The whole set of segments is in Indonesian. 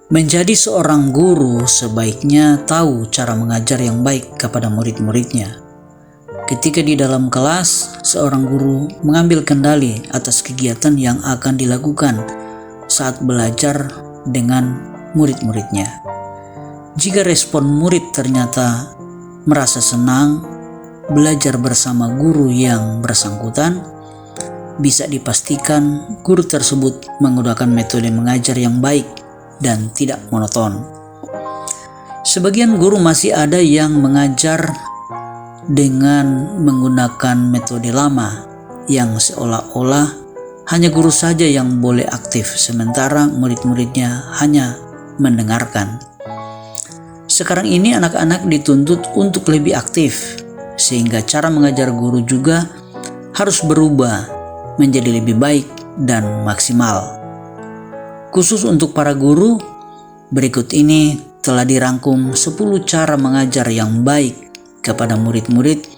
Menjadi seorang guru sebaiknya tahu cara mengajar yang baik kepada murid-muridnya. Ketika di dalam kelas, seorang guru mengambil kendali atas kegiatan yang akan dilakukan saat belajar dengan murid-muridnya. Jika respon murid ternyata merasa senang belajar bersama guru yang bersangkutan, bisa dipastikan guru tersebut menggunakan metode mengajar yang baik dan tidak monoton. Sebagian guru masih ada yang mengajar dengan menggunakan metode lama yang seolah-olah hanya guru saja yang boleh aktif, sementara murid-muridnya hanya mendengarkan. Sekarang ini anak-anak dituntut untuk lebih aktif, sehingga cara mengajar guru juga harus berubah menjadi lebih baik dan maksimal. Khusus untuk para guru, berikut ini telah dirangkum 10 cara mengajar yang baik kepada murid-murid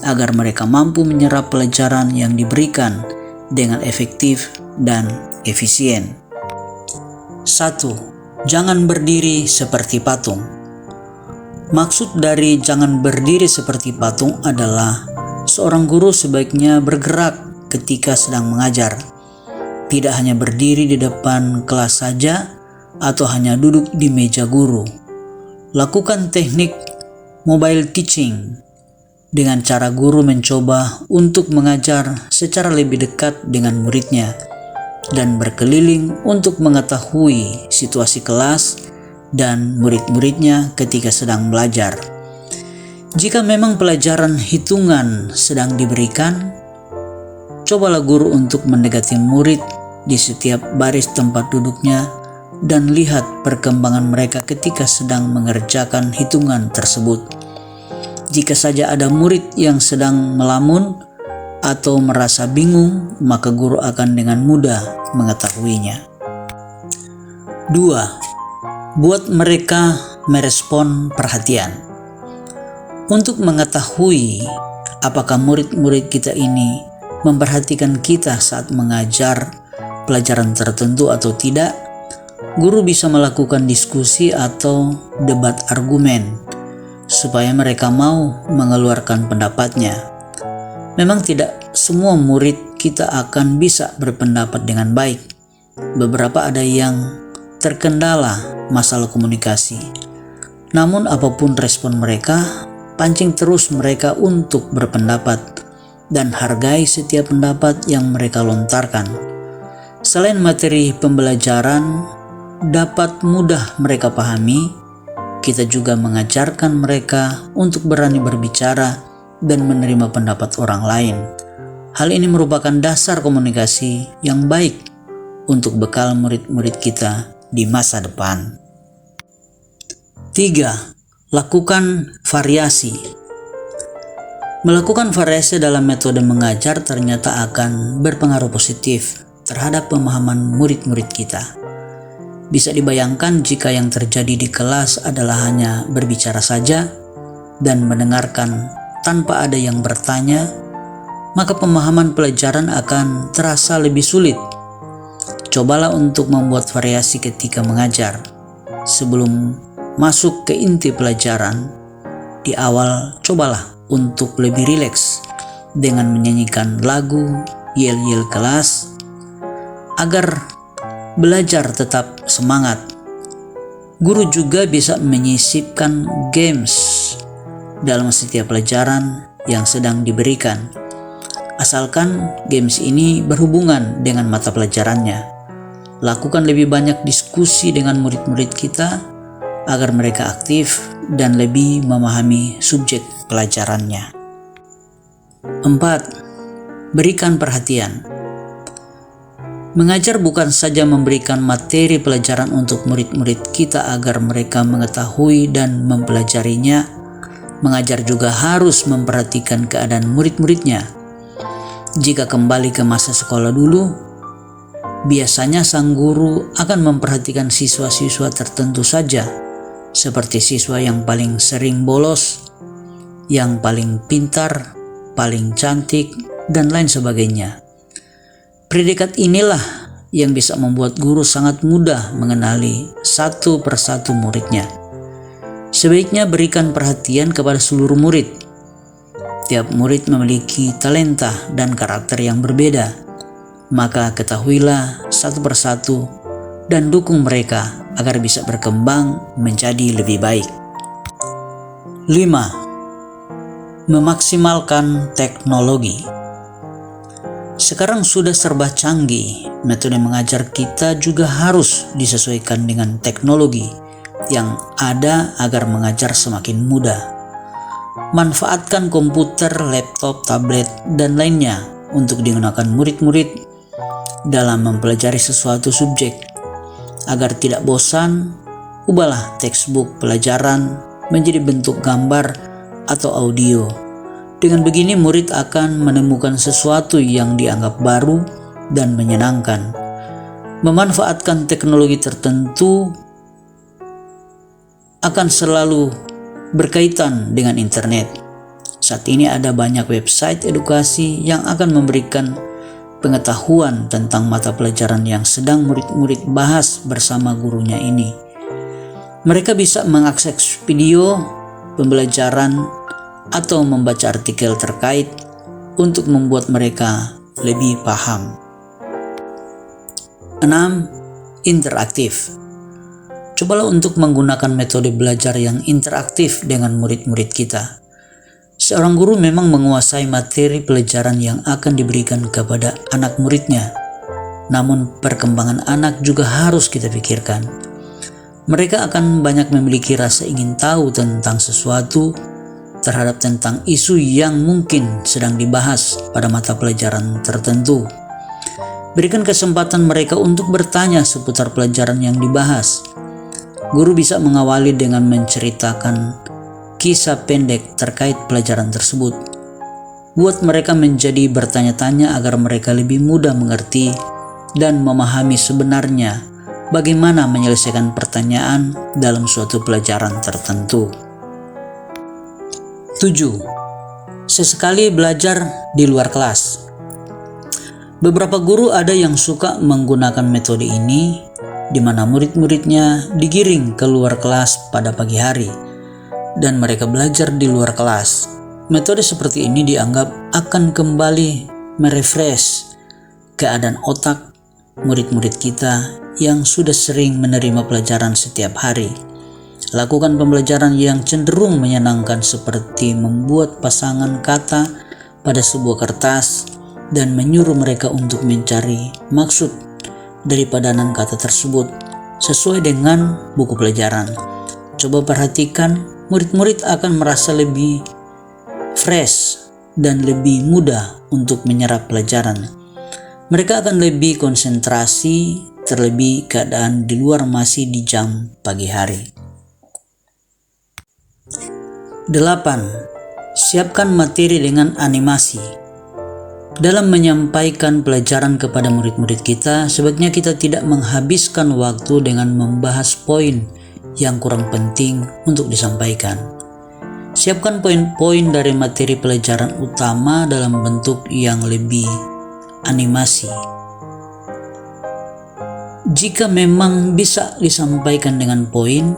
agar mereka mampu menyerap pelajaran yang diberikan dengan efektif dan efisien. 1. Jangan berdiri seperti patung. Maksud dari jangan berdiri seperti patung adalah seorang guru sebaiknya bergerak ketika sedang mengajar. Tidak hanya berdiri di depan kelas saja atau hanya duduk di meja guru. Lakukan teknik mobile teaching dengan cara guru mencoba untuk mengajar secara lebih dekat dengan muridnya dan berkeliling untuk mengetahui situasi kelas dan murid-muridnya ketika sedang belajar. Jika memang pelajaran hitungan sedang diberikan, cobalah guru untuk mendekati murid di setiap baris tempat duduknya dan lihat perkembangan mereka ketika sedang mengerjakan hitungan tersebut. Jika saja ada murid yang sedang melamun atau merasa bingung, maka guru akan dengan mudah mengetahuinya. 2. Buat mereka merespon perhatian. Untuk mengetahui apakah murid-murid kita ini memperhatikan kita saat mengajar pelajaran tertentu atau tidak, guru bisa melakukan diskusi atau debat argumen supaya mereka mau mengeluarkan pendapatnya. Memang tidak semua murid kita akan bisa berpendapat dengan baik. Beberapa ada yang terkendala masalah komunikasi. Namun apapun respon mereka, pancing terus mereka untuk berpendapat dan hargai setiap pendapat yang mereka lontarkan. Selain materi pembelajaran dapat mudah mereka pahami, kita juga mengajarkan mereka untuk berani berbicara dan menerima pendapat orang lain. Hal ini merupakan dasar komunikasi yang baik untuk bekal murid-murid kita di masa depan. 3. Lakukan variasi. Melakukan variasi dalam metode mengajar ternyata akan berpengaruh positif terhadap pemahaman murid-murid kita. Bisa dibayangkan jika yang terjadi di kelas adalah hanya berbicara saja dan mendengarkan tanpa ada yang bertanya, maka pemahaman pelajaran akan terasa lebih sulit. Cobalah untuk membuat variasi ketika mengajar. Sebelum masuk ke inti pelajaran, di awal cobalah untuk lebih rileks dengan menyanyikan lagu, yel-yel kelas, agar belajar tetap semangat. Guru juga bisa menyisipkan games dalam setiap pelajaran yang sedang diberikan, asalkan games ini berhubungan dengan mata pelajarannya. Lakukan lebih banyak diskusi dengan murid-murid kita agar mereka aktif dan lebih memahami subjek pelajarannya. 4. Berikan perhatian. Mengajar bukan saja memberikan materi pelajaran untuk murid-murid kita agar mereka mengetahui dan mempelajarinya, mengajar juga harus memperhatikan keadaan murid-muridnya. Jika kembali ke masa sekolah dulu, biasanya sang guru akan memperhatikan siswa-siswa tertentu saja, seperti siswa yang paling sering bolos, yang paling pintar, paling cantik, dan lain sebagainya. Predikat inilah yang bisa membuat guru sangat mudah mengenali satu persatu muridnya. Sebaiknya berikan perhatian kepada seluruh murid. Tiap murid memiliki talenta dan karakter yang berbeda, maka ketahuilah satu persatu dan dukung mereka agar bisa berkembang menjadi lebih baik. 5. Memaksimalkan teknologi. Sekarang sudah serba canggih, metode mengajar kita juga harus disesuaikan dengan teknologi yang ada agar mengajar semakin mudah. Manfaatkan komputer, laptop, tablet, dan lainnya untuk digunakan murid-murid dalam mempelajari sesuatu subjek. Agar tidak bosan, ubahlah textbook pelajaran menjadi bentuk gambar atau audio. Dengan begini murid akan menemukan sesuatu yang dianggap baru dan menyenangkan. Memanfaatkan teknologi tertentu akan selalu berkaitan dengan internet. Saat ini ada banyak website edukasi yang akan memberikan pengetahuan tentang mata pelajaran yang sedang murid-murid bahas bersama gurunya ini. Mereka bisa mengakses video pembelajaran atau membaca artikel terkait untuk membuat mereka lebih paham. 6. Interaktif. Cobalah untuk menggunakan metode belajar yang interaktif dengan murid-murid kita. Seorang guru memang menguasai materi pelajaran yang akan diberikan kepada anak muridnya. Namun perkembangan anak juga harus kita pikirkan. Mereka akan banyak memiliki rasa ingin tahu tentang sesuatu, terhadap tentang isu yang mungkin sedang dibahas pada mata pelajaran tertentu. Berikan kesempatan mereka untuk bertanya seputar pelajaran yang dibahas. Guru bisa mengawali dengan menceritakan kisah pendek terkait pelajaran tersebut. Buat mereka menjadi bertanya-tanya agar mereka lebih mudah mengerti dan memahami sebenarnya bagaimana menyelesaikan pertanyaan dalam suatu pelajaran tertentu. 7. Sesekali belajar di luar kelas. Beberapa guru ada yang suka menggunakan metode ini, di mana murid-muridnya digiring ke luar kelas pada pagi hari, dan mereka belajar di luar kelas. Metode seperti ini dianggap akan kembali merefresh keadaan otak murid-murid kita yang sudah sering menerima pelajaran setiap hari. Lakukan pembelajaran yang cenderung menyenangkan seperti membuat pasangan kata pada sebuah kertas dan menyuruh mereka untuk mencari maksud dari padanan kata tersebut sesuai dengan buku pelajaran. Coba perhatikan, murid-murid akan merasa lebih fresh dan lebih mudah untuk menyerap pelajaran. Mereka akan lebih konsentrasi, terlebih keadaan di luar masih di jam pagi hari. 8. Siapkan materi dengan animasi. Dalam menyampaikan pelajaran kepada murid-murid kita, sebaiknya kita tidak menghabiskan waktu dengan membahas poin yang kurang penting untuk disampaikan. Siapkan poin-poin dari materi pelajaran utama dalam bentuk yang lebih animasi. Jika memang bisa disampaikan dengan poin,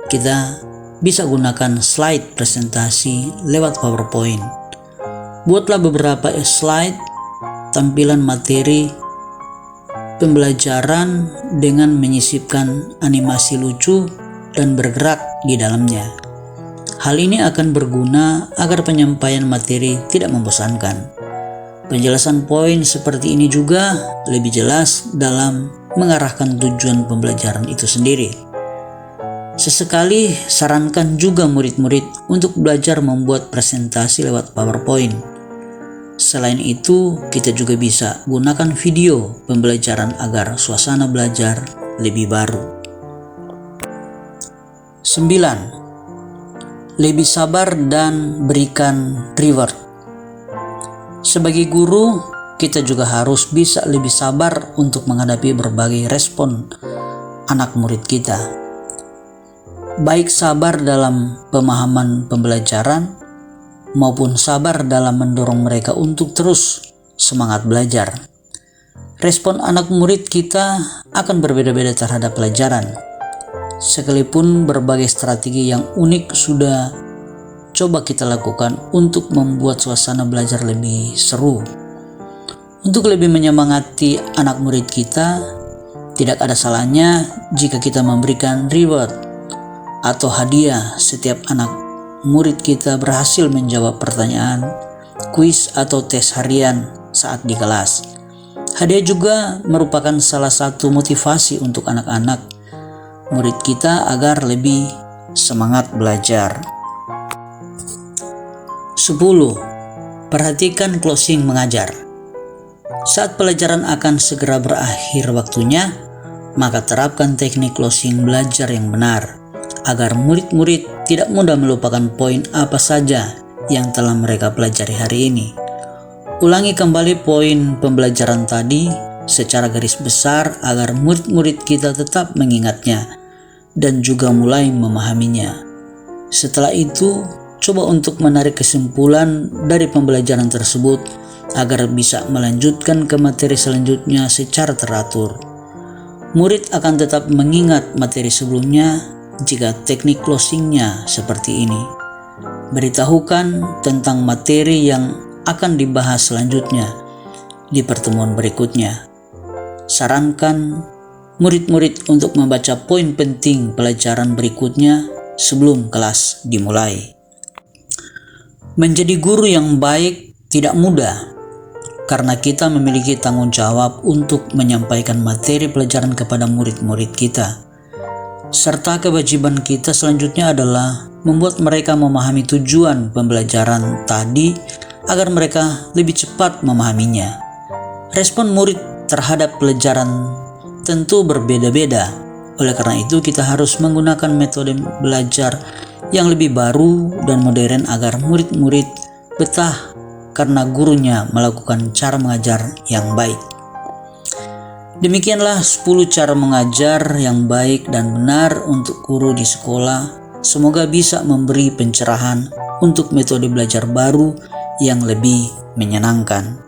kita bisa gunakan slide presentasi lewat PowerPoint. Buatlah beberapa slide tampilan materi pembelajaran dengan menyisipkan animasi lucu dan bergerak di dalamnya. Hal ini akan berguna agar penyampaian materi tidak membosankan. Penjelasan poin seperti ini juga lebih jelas dalam mengarahkan tujuan pembelajaran itu sendiri. Sesekali sarankan juga murid-murid untuk belajar membuat presentasi lewat PowerPoint. Selain itu, kita juga bisa gunakan video pembelajaran agar suasana belajar lebih baru. 9. Lebih sabar dan berikan reward. Sebagai guru, kita juga harus bisa lebih sabar untuk menghadapi berbagai respon anak murid kita. Baik sabar dalam pemahaman pembelajaran maupun sabar dalam mendorong mereka untuk terus semangat belajar. respon anak murid kita akan berbeda-beda terhadap pelajaran. Sekalipun berbagai strategi yang unik sudah coba kita lakukan untuk membuat suasana belajar lebih seru. Untuk lebih menyemangati anak murid kita, tidak ada salahnya jika kita memberikan reward atau hadiah setiap anak murid kita berhasil menjawab pertanyaan, kuis atau tes harian saat di kelas. Hadiah juga merupakan salah satu motivasi untuk anak-anak murid kita agar lebih semangat belajar. 10. Perhatikan closing mengajar. Saat pelajaran akan segera berakhir waktunya, maka terapkan teknik closing belajar yang benar, agar murid-murid tidak mudah melupakan poin apa saja yang telah mereka pelajari hari ini. Ulangi kembali poin pembelajaran tadi secara garis besar agar murid-murid kita tetap mengingatnya dan juga mulai memahaminya. Setelah itu, coba untuk menarik kesimpulan dari pembelajaran tersebut agar bisa melanjutkan ke materi selanjutnya secara teratur. Murid akan tetap mengingat materi sebelumnya jika teknik closingnya seperti ini. Beritahukan tentang materi yang akan dibahas selanjutnya di pertemuan berikutnya. Sarankan murid-murid untuk membaca poin penting pelajaran berikutnya sebelum kelas dimulai. Menjadi guru yang baik tidak mudah, karena kita memiliki tanggung jawab untuk menyampaikan materi pelajaran kepada murid-murid kita. Serta kewajiban kita selanjutnya adalah membuat mereka memahami tujuan pembelajaran tadi agar mereka lebih cepat memahaminya. Respon murid terhadap pelajaran tentu berbeda-beda. Oleh karena itu, kita harus menggunakan metode belajar yang lebih baru dan modern agar murid-murid betah karena gurunya melakukan cara mengajar yang baik. Demikianlah 10 cara mengajar yang baik dan benar untuk guru di sekolah. Semoga bisa memberi pencerahan untuk metode belajar baru yang lebih menyenangkan.